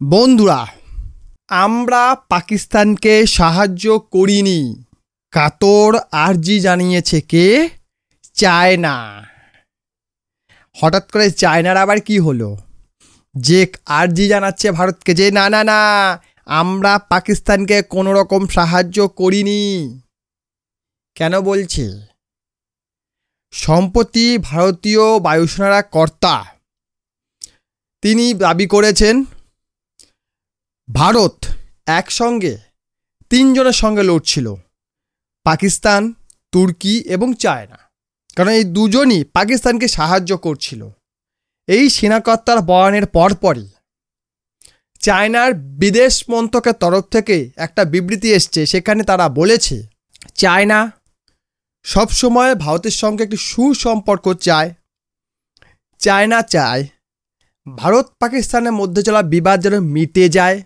বন্ধুরা, আমরা পাকিস্তানকে সাহায্য করিনি। কাতর আর্জি জানিয়েছে কে? চায়না। হঠাৎ করে চায়নার আবার কি হলো যে আর্জি জানাচ্ছে ভারতকে যে না না না, আমরা পাকিস্তানকে কোনো রকম সাহায্য করিনি? কেন বলছে? সম্প্রতি ভারতীয় বায়ুসেনার কর্তা তিনি দাবি করেছেন ভারত একসঙ্গে তিনজনের সঙ্গে লড়ছিল, পাকিস্তান, তুর্কি এবং চায়না। কারণ এই দুজনই পাকিস্তানকে সাহায্য করছিল। এই সেনাকর্তার বয়ানের পরপরই চায়নার বিদেশ মন্ত্রকের তরফ থেকে একটা বিবৃতি এসছে। সেখানে তারা বলেছে চায়না সবসময় ভারতের সঙ্গে একটি সুসম্পর্ক চায়। চায়না চায় ভারত পাকিস্তানের মধ্যে চলা বিবাদ যেন মিটে যায়,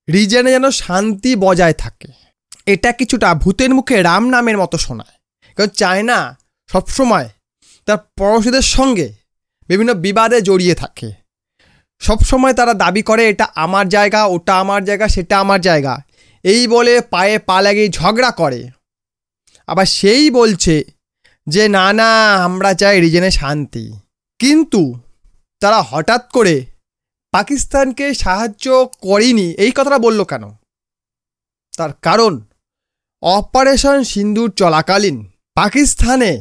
রিজনে যেন শান্তি বজায় থাকে। এটা কিছুটা ভূতের মুখে রাম নামের মতো শোনায়। কারণ চায়না সবসময় তার পড়োশীদের সঙ্গে বিভিন্ন বিবাদে জড়িয়ে থাকে। সবসময় তারা দাবি করে এটা আমার জায়গা, ওটা আমার জায়গা, সেটা আমার জায়গা, এই বলে পায়ে পা লাগিয়ে ঝগড়া করে। আবার সেই বলছে যে না না, আমরা চাই রিজনে শান্তি। কিন্তু তারা হঠাৎ করে পাকিস্তানকে সাহায্য করেনি এই কথাটা বলল কেন? তার কারণ অপারেশন সিন্দুর চলাকালীন পাকিস্তানে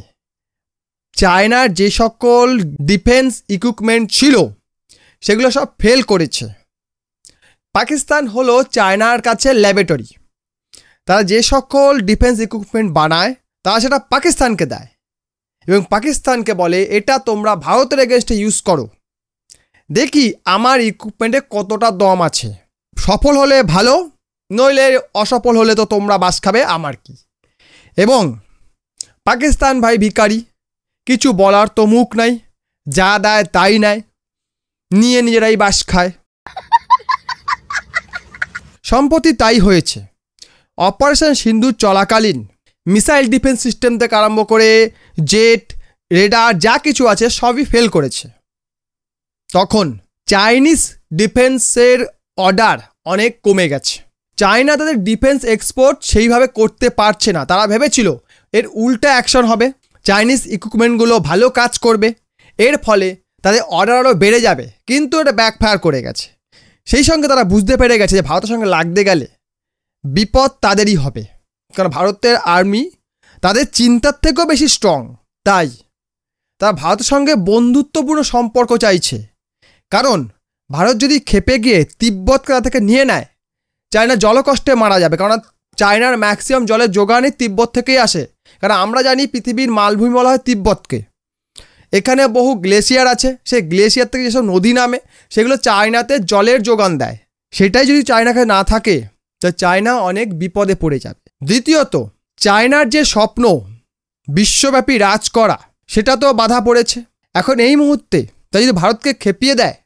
চায়নার যে সকল ডিফেন্স ইকুইপমেন্ট ছিল সেগুলো সব ফেল করেছে। পাকিস্তান হলো চায়নার কাছে ল্যাবরেটরি। তারা যে সকল ডিফেন্স ইকুইপমেন্ট বানায় তারা সেটা পাকিস্তানকে দেয় এবং পাকিস্তানকে বলে এটা তোমরা ভারতের এগেনস্টে ইউজ করো, দেখি আমার ইকুইপমেন্টে কতটা দম আছে। সফল হলে ভালো, নইলে অসফল হলে তো তোমরা বাস খাবে, আমার কি। এবং পাকিস্তান ভাই ভিখারি, কিছু বলার তো মুখ নাই, যা দেয় তাই নেয়, নিয়ে নিজেরাই বাস খায়। সম্প্রতি তাই হয়েছে। অপারেশন সিন্দুর চলাকালীন মিসাইল ডিফেন্স সিস্টেম থেকে আরম্ভ করে জেট, রেডার যা কিছু আছে সবই ফেল করেছে। তখন চাইনিজ ডিফেন্সের অর্ডার অনেক কমে গেছে। চায়না তাদের ডিফেন্স এক্সপোর্ট সেইভাবে করতে পারছে না। তারা ভেবেছিল এর উল্টা অ্যাকশন হবে, চাইনিজ ইকুইপমেন্টগুলো ভালো কাজ করবে, এর ফলে তাদের অর্ডার আরও বেড়ে যাবে। কিন্তু এটা ব্যাকফায়ার করে গেছে। সেই সঙ্গে তারা বুঝতে পেরে গেছে যে ভারতের সঙ্গে লাগতে গেলে বিপদ তাদেরই হবে। কারণ ভারতের আর্মি তাদের চিন্তার থেকেও বেশি স্ট্রং। তাই তারা ভারতের সঙ্গে বন্ধুত্বপূর্ণ সম্পর্ক চাইছে। কারণ ভারত যদি খেপে গিয়ে তিব্বতকে তাদের থেকে নিয়ে নেয়, চায়না জলকষ্টে মারা যাবে। কারণ চায়নার ম্যাক্সিমাম জলের যোগানই তিব্বত থেকেই আসে। কারণ আমরা জানি পৃথিবীর মালভূমি বলা হয় তিব্বতকে। এখানে বহু গ্লেশিয়ার আছে, সেই গ্লেশিয়ার থেকে যেসব নদী নামে সেগুলো চায়নাতে জলের যোগান দেয়। সেটাই যদি চায়নাকে না থাকে তো চায়না অনেক বিপদে পড়ে যাবে। দ্বিতীয়ত, চায়নার যে স্বপ্ন বিশ্বব্যাপী রাজ করা সেটা তো বাধা পড়েছে। এখন এই মুহূর্তে তা যদি ভারতকে খেপিয়ে দেয়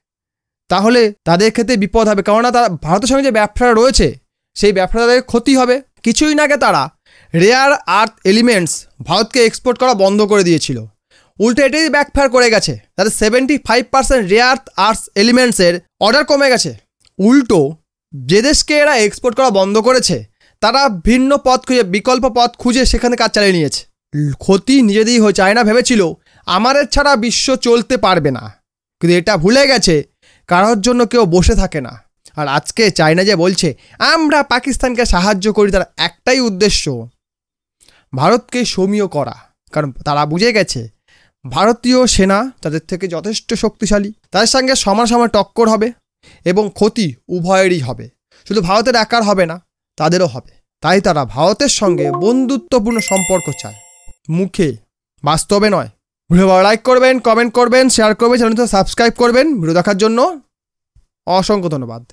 তাহলে তাদের ক্ষেত্রে বিপদ হবে। কেননা তারা ভারতের সঙ্গে যে ব্যবসাটা রয়েছে সেই ব্যবসাটা তাদের ক্ষতি হবে। কিছুই না আগে তারা রেয়ার আর্থ এলিমেন্টস ভারতকে এক্সপোর্ট করা বন্ধ করে দিয়েছিল। উল্টে এটাই ব্যাকফায়ার করে গেছে। তাদের 75% রেয়ার আর্থ এলিমেন্টসের অর্ডার কমে গেছে। উল্টো যে দেশকে এরা এক্সপোর্ট করা বন্ধ করেছে তারা ভিন্ন পথ খুঁজে, বিকল্প পথ খুঁজে সেখানে কাজ চালিয়ে নিয়েছে। ক্ষতি নিজেদেরই হয়ে। চায়না ভেবেছিল আমাদের ছাড়া বিশ্ব চলতে পারবে না, কিন্তু এটা ভুলে গেছে কারোর জন্য কেউ বসে থাকে না। আর আজকে চায়না যে বলছে আমরা পাকিস্তানকে সাহায্য করি, তার একটাই উদ্দেশ্য ভারতকে সমীহ করা। কারণ তারা বুঝে গেছে ভারতীয় সেনা তাদের থেকে যথেষ্ট শক্তিশালী, তাদের সঙ্গে সমান সমান টক্কর হবে এবং ক্ষতি উভয়েরই হবে। শুধু ভারতের একার হবে না, তাদেরও হবে। তাই তারা ভারতের সঙ্গে বন্ধুত্বপূর্ণ সম্পর্ক চায়, মুখে, বাস্তবে নয়। ভিডিও ভালো লাইক করবেন, কমেন্ট করবেন, শেয়ার করবেন, চ্যানেলটা সাবস্ক্রাইব করবেন। ভিডিও দেখার জন্য অসংখ্য ধন্যবাদ।